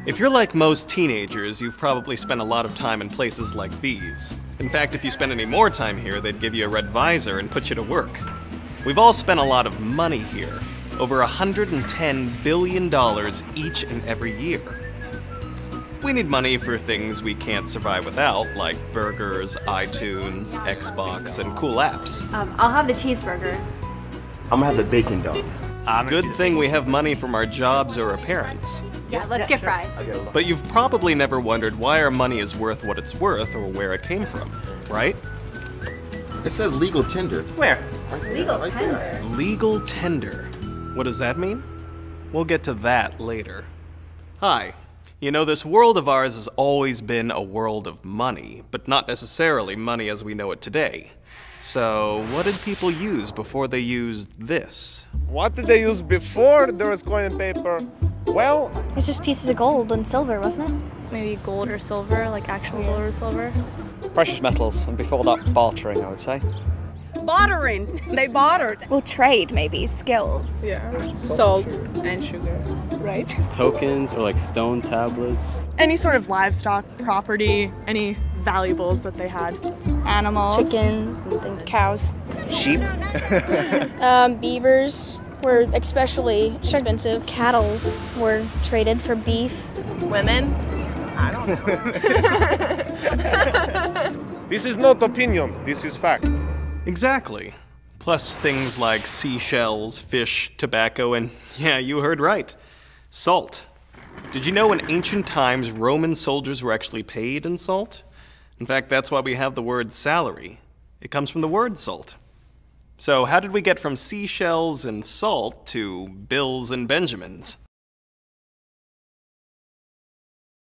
If you're like most teenagers, you've probably spent a lot of time in places like these. In fact, if you spent any more time here, they'd give you a red visor and put you to work. We've all spent a lot of money here, over $110 billion each and every year. We need money for things we can't survive without, like burgers, iTunes, Xbox, and cool apps. I'll have the cheeseburger. I'm gonna have the bacon dog. Good thing we have money from our jobs or our parents. Yeah, let's get fries. But you've probably never wondered why our money is worth what it's worth or where it came from, right? It says legal tender. Where? Legal tender. Legal tender. What does that mean? We'll get to that later. Hi. You know, this world of ours has always been a world of money, but not necessarily money as we know it today. So, what did people use before they used this? What did they use before there was coin and paper? Well, It's just pieces of gold and silver, wasn't it? Maybe gold or silver, like actual gold or silver. Precious metals, and before that, bartering, I would say. Bartering. They bartered. Well, trade maybe, skills. Yeah. Salt and sugar, right? Tokens or like stone tablets. Any sort of livestock, property, any valuables that they had. Animals. Chickens and things. Cows. sheep. Beavers were especially expensive. Cattle were traded for beef. Women. I don't know. This is not opinion, this is fact. Exactly. Plus things like seashells, fish, tobacco, and yeah, you heard right, salt. Did you know in ancient times Roman soldiers were actually paid in salt? In fact, that's why we have the word salary. It comes from the word salt. So how did we get from seashells and salt to bills and Benjamins?